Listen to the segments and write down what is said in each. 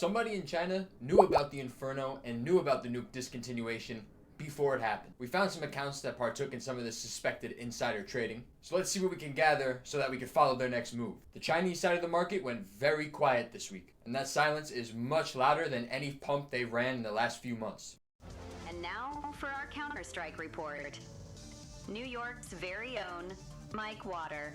Somebody in China knew about the Inferno and knew about the nuke discontinuation before it happened. We found some accounts that partook in some of this suspected insider trading. So let's see what we can gather so that we can follow their next move. The Chinese side of the market went very quiet this week, and that silence is much louder than any pump they ran in the last few months. And now for our Counter-Strike report. New York's very own Mike Water.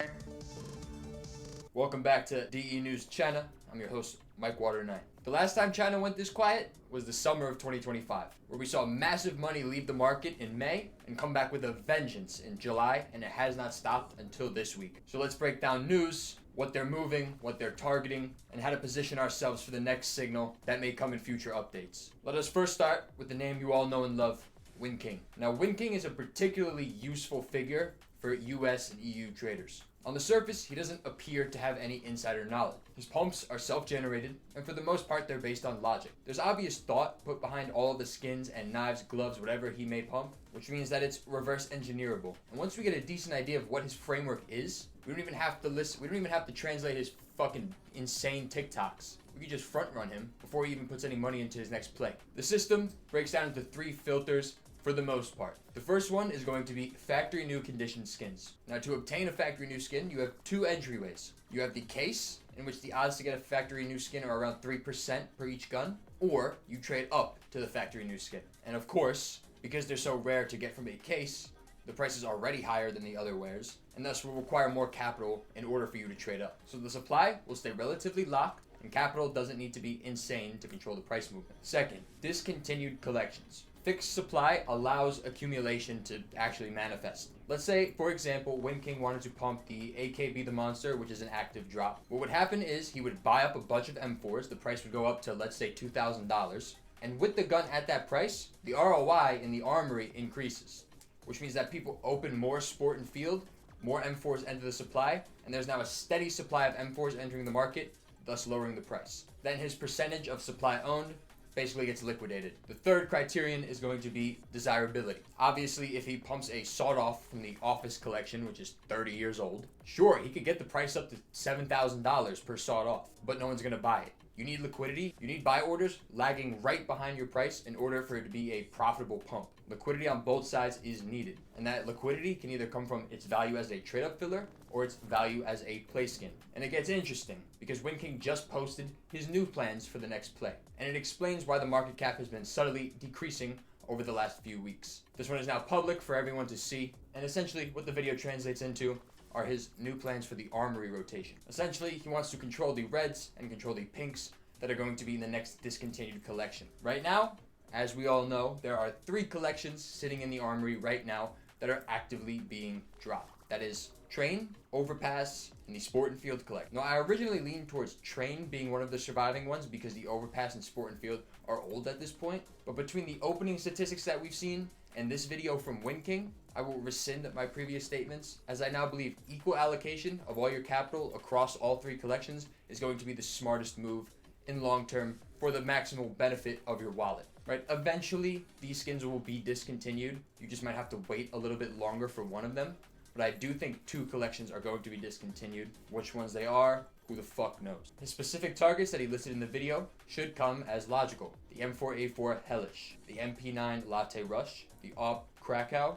Welcome back to DE News China. I'm your host, Mike Water 9. The last time China went this quiet was the summer of 2025, where we saw massive money leave the market in May and come back with a vengeance in July, and it has not stopped until this week. So let's break down news, what they're moving, what they're targeting, and how to position ourselves for the next signal that may come in future updates. Let us first start with the name you all know and love, Windking. Now, Windking is a particularly useful figure for US and EU traders. On the surface, he doesn't appear to have any insider knowledge. His pumps are self-generated, and for the most part, they're based on logic. There's obvious thought put behind all of the skins and knives, gloves, whatever he may pump, which means that it's reverse engineerable. And once we get a decent idea of what his framework is, we don't even have to translate his fucking insane TikToks. We can just front run him before he even puts any money into his next play. The system breaks down into 3 filters for the most part. The first one is going to be factory new conditioned skins. Now, to obtain a factory new skin, you have 2 entryways. You have the case, in which the odds to get a factory new skin are around 3% per each gun, or you trade up to the factory new skin. And of course, because they're so rare to get from a case, the price is already higher than the other wares, and thus will require more capital in order for you to trade up. So the supply will stay relatively locked, and capital doesn't need to be insane to control the price movement. Second, discontinued collections. Fixed supply allows accumulation to actually manifest. Let's say, for example, Windking wanted to pump the AKB the Monster, which is an active drop. What would happen is he would buy up a bunch of M4s, the price would go up to, let's say, $2,000, and with the gun at that price, the ROI in the Armory increases, which means that people open more sport and field, more M4s enter the supply, and there's now a steady supply of M4s entering the market, thus lowering the price. Then his percentage of supply owned basically gets liquidated. The third criterion is going to be desirability. Obviously, if he pumps a sawed-off from the Office collection, which is 30 years old, sure, he could get the price up to $7,000 per sawed-off, but no one's gonna buy it. You need liquidity, you need buy orders lagging right behind your price in order for it to be a profitable pump. Liquidity on both sides is needed, and that liquidity can either come from its value as a trade-up filler or its value as a play skin. And it gets interesting because Windking just posted his new plans for the next play, and it explains why the market cap has been subtly decreasing over the last few weeks. This one is now public for everyone to see, and essentially what the video translates into are his new plans for the Armory rotation. Essentially, he wants to control the reds and control the pinks that are going to be in the next discontinued collection. Right now, as we all know, there are 3 collections sitting in the Armory right now that are actively being dropped. That is Train, Overpass, and the Sport and Field collection. Now, I originally leaned towards Train being one of the surviving ones because the Overpass and Sport and Field are old at this point. But between the opening statistics that we've seen and this video from Windking, I will rescind my previous statements, as I now believe equal allocation of all your capital across all 3 collections is going to be the smartest move in long term for the maximal benefit of your wallet. Right? Eventually, these skins will be discontinued. You just might have to wait a little bit longer for one of them. But I do think 2 collections are going to be discontinued. Which ones they are, who the fuck knows. His specific targets that he listed in the video should come as logical. The M4A4 Hellish, the MP9 Latte Rush, the AWP Krakow,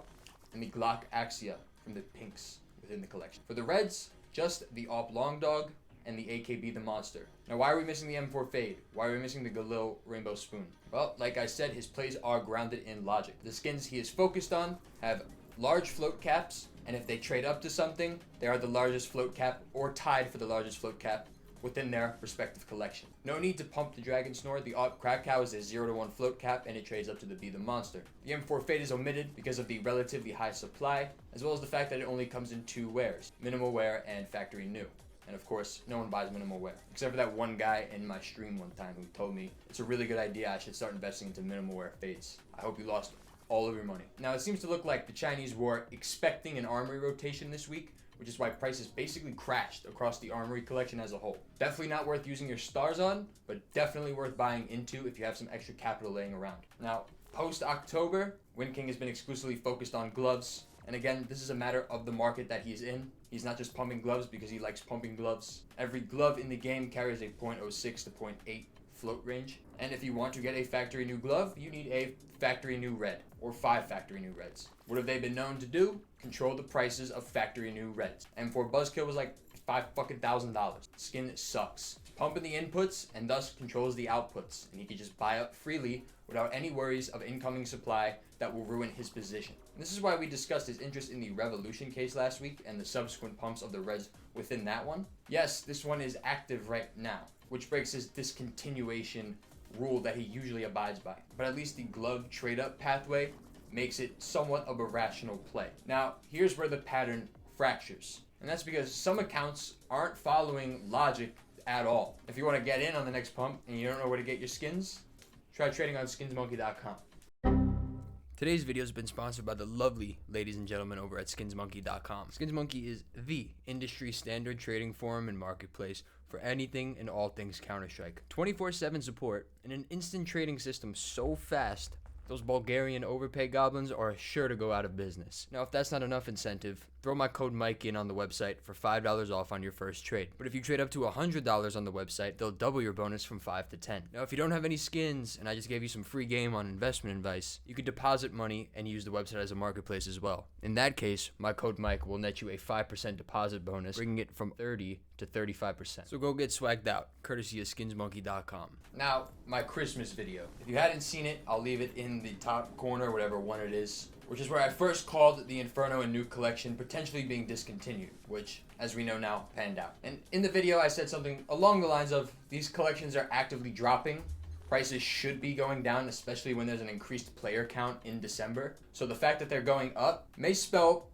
and the Glock Axia from the pinks within the collection. For the reds, just the AWP Long Dog and the AKB the Monster. Now, why are we missing the M4 Fade? Why are we missing the Galil Rainbow Spoon? Well, like I said, his plays are grounded in logic. The skins he is focused on have large float caps, and if they trade up to something, they are the largest float cap or tied for the largest float cap within their respective collection. No need to pump the Dragon Snore. The AWP Krakow is a 0-1 float cap, and it trades up to the Be the Monster. The M4 Fade is omitted because of the relatively high supply, as well as the fact that it only comes in 2 wares, minimal wear and factory new. And of course, no one buys minimal wear, except for that one guy in my stream one time who told me it's a really good idea, I should start investing into minimal wear fades. I hope you lost all of your money. Now, it seems to look like the Chinese were expecting an Armory rotation this week, which is why prices basically crashed across the Armory collection as a whole. Definitely not worth using your stars on, but definitely worth buying into if you have some extra capital laying around. Now, post-October, Windking has been exclusively focused on gloves, and again, this is a matter of the market that he's in. He's not just pumping gloves because he likes pumping gloves. Every glove in the game carries a .06 to .8 float range. And if you want to get a factory new glove, you need a factory new red or 5 factory new reds. What have they been known to do? Control the prices of factory new reds. M4 Buzzkill was like $5,000. Skin sucks. Pumping the inputs and thus controls the outputs, and he can just buy up freely without any worries of incoming supply that will ruin his position. And this is why we discussed his interest in the Revolution case last week and the subsequent pumps of the reds within that one. Yes, this one is active right now, which breaks his discontinuation rule that he usually abides by. But at least the glove trade-up pathway makes it somewhat of a rational play. Now, here's where the pattern fractures. And that's because some accounts aren't following logic at all. If you want to get in on the next pump and you don't know where to get your skins, try trading on SkinsMonkey.com. Today's video has been sponsored by the lovely ladies and gentlemen over at SkinsMonkey.com. SkinsMonkey is the industry standard trading forum and marketplace for anything and all things Counter-Strike. 24/7 support and an instant trading system so fast, those Bulgarian overpay goblins are sure to go out of business. Now, if that's not enough incentive, throw my code Mike in on the website for $5 off on your first trade. But if you trade up to $100 on the website, they'll double your bonus from 5 to 10. Now, if you don't have any skins and I just gave you some free game on investment advice, you could deposit money and use the website as a marketplace as well. In that case, my code Mike will net you a 5% deposit bonus, bringing it from 30 to 35%. So go get swagged out, courtesy of SkinsMonkey.com. Now, my Christmas video. If you hadn't seen it, I'll leave it in the top corner, whatever one it is, which is where I first called the Inferno and Nuke collection potentially being discontinued, which, as we know now, panned out. And in the video, I said something along the lines of, these collections are actively dropping. Prices should be going down, especially when there's an increased player count in December. So the fact that they're going up may spell,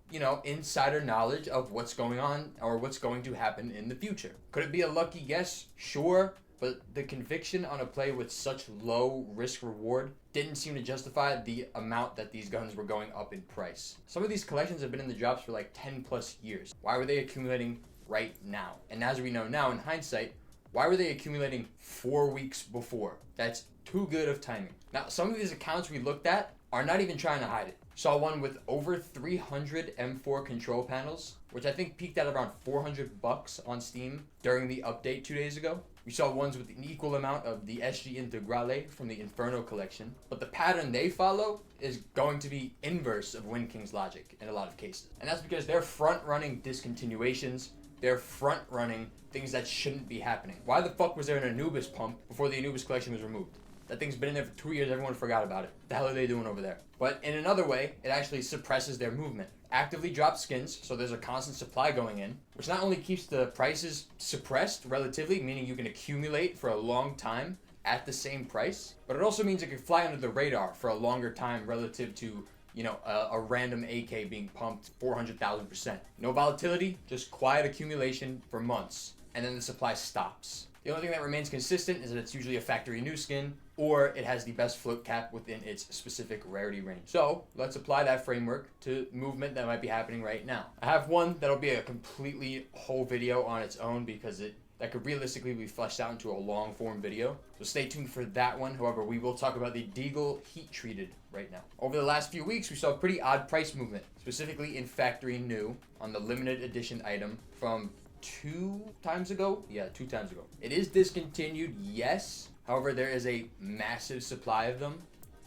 insider knowledge of what's going on or what's going to happen in the future. Could it be a lucky guess? Sure. But the conviction on a play with such low risk reward didn't seem to justify the amount that these guns were going up in price. Some of these collections have been in the drops for like 10 plus years. Why were they accumulating right now? And as we know now in hindsight, why were they accumulating 4 weeks before? That's too good of timing. Now, some of these accounts we looked at are not even trying to hide it. Saw one with over 300 M4 control panels, which I think peaked at around $400 on Steam during the update 2 days ago. We saw ones with an equal amount of the SG Integrales from the Inferno collection, but the pattern they follow is going to be inverse of Windking's logic in a lot of cases. And that's because they're front-running discontinuations, they're front-running things that shouldn't be happening. Why the fuck was there an Anubis pump before the Anubis collection was removed? That thing's been in there for 2 years, everyone forgot about it. What the hell are they doing over there? But in another way, it actually suppresses their movement. Actively drops skins, so there's a constant supply going in, which not only keeps the prices suppressed relatively, meaning you can accumulate for a long time at the same price, but it also means it can fly under the radar for a longer time relative to, a random AK being pumped 400,000%. No volatility, just quiet accumulation for months, and then the supply stops. The only thing that remains consistent is that it's usually a factory new skin, or it has the best float cap within its specific rarity range. So let's apply that framework to movement that might be happening right now. I have one that'll be a completely whole video on its own because that could realistically be fleshed out into a long form video. So stay tuned for that one. However, we will talk about the Deagle heat treated right now. Over the last few weeks, we saw a pretty odd price movement, specifically in factory new on the limited edition item from 2 times ago. Yeah, 2 times ago. It is discontinued, yes. However, there is a massive supply of them.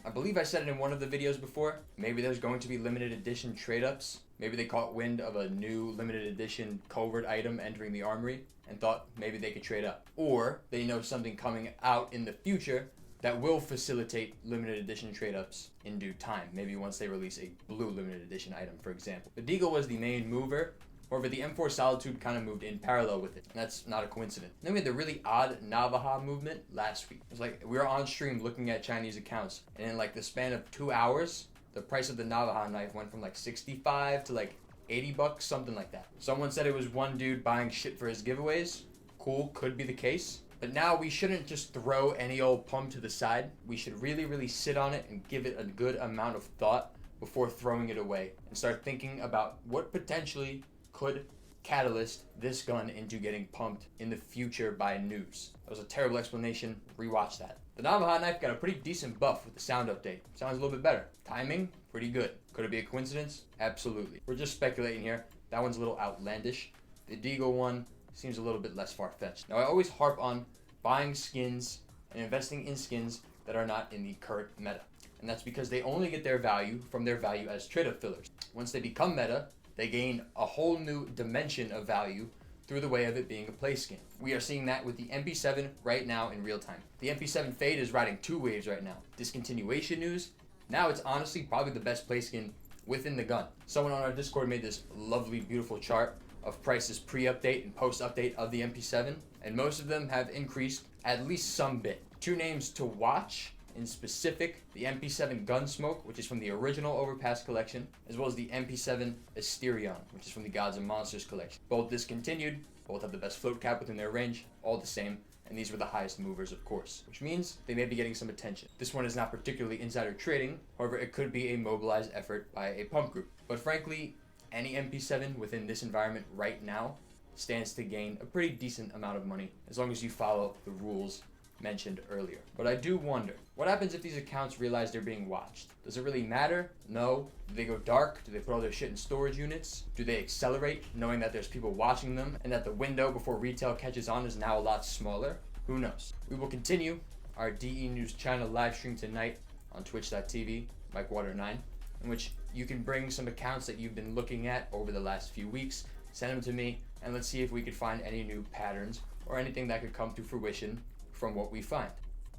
I believe I said it in one of the videos before. Maybe there's going to be limited edition trade-ups. Maybe they caught wind of a new limited edition covert item entering the Armory and thought maybe they could trade up. Or they know something coming out in the future that will facilitate limited edition trade-ups in due time. Maybe once they release a blue limited edition item, for example. The Deagle was the main mover. However, the M4 Solitude kind of moved in parallel with it, and that's not a coincidence. Then we had the really odd Navaja movement last week. It was like we were on stream looking at Chinese accounts, and in like the span of 2 hours, the price of the Navaja knife went from like 65 to like $80, something like that. Someone said it was one dude buying shit for his giveaways. Cool, could be the case. But now we shouldn't just throw any old pump to the side. We should really sit on it and give it a good amount of thought before throwing it away and start thinking about what potentially could catalyst this gun into getting pumped in the future by news. That was a terrible explanation. Rewatch that. The Navaja knife got a pretty decent buff with the sound update. Sounds a little bit better. Timing, pretty good. Could it be a coincidence? Absolutely. We're just speculating here. That one's a little outlandish. The Deagle one seems a little bit less far-fetched. Now, I always harp on buying skins and investing in skins that are not in the current meta. And that's because they only get their value from their value as trade-up fillers. Once they become meta, they gain a whole new dimension of value through the way of it being a play skin. We are seeing that with the MP7 right now in real time. The MP7 Fade is riding two waves right now. Discontinuation news, now it's honestly probably the best play skin within the gun. Someone on our Discord made this lovely, beautiful chart of prices pre-update and post-update of the MP7, and most of them have increased at least some bit. Two names to watch in specific: the MP7 Gunsmoke, which is from the original Overpass collection, as well as the MP7 Asterion, which is from the Gods and Monsters collection. Both discontinued, both have the best float cap within their range, all the same, and these were the highest movers, of course, which means they may be getting some attention. This one is not particularly insider trading, however, it could be a mobilized effort by a pump group. But frankly, any MP7 within this environment right now stands to gain a pretty decent amount of money, as long as you follow the rules mentioned earlier. But I do wonder, what happens if these accounts realize they're being watched? Does it really matter? No. Do they go dark? Do they put all their shit in storage units? Do they accelerate, knowing that there's people watching them and that the window before retail catches on is now a lot smaller? Who knows? We will continue our DE News channel live stream tonight on twitch.tv, MikeWater9, in which you can bring some accounts that you've been looking at over the last few weeks, send them to me, and let's see if we could find any new patterns or anything that could come to fruition from what we find.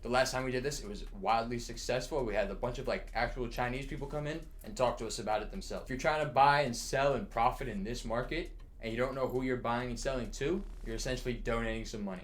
The last time we did this, it was wildly successful. We had a bunch of actual Chinese people come in and talk to us about it themselves. If you're trying to buy and sell and profit in this market and you don't know who you're buying and selling to, you're essentially donating some money.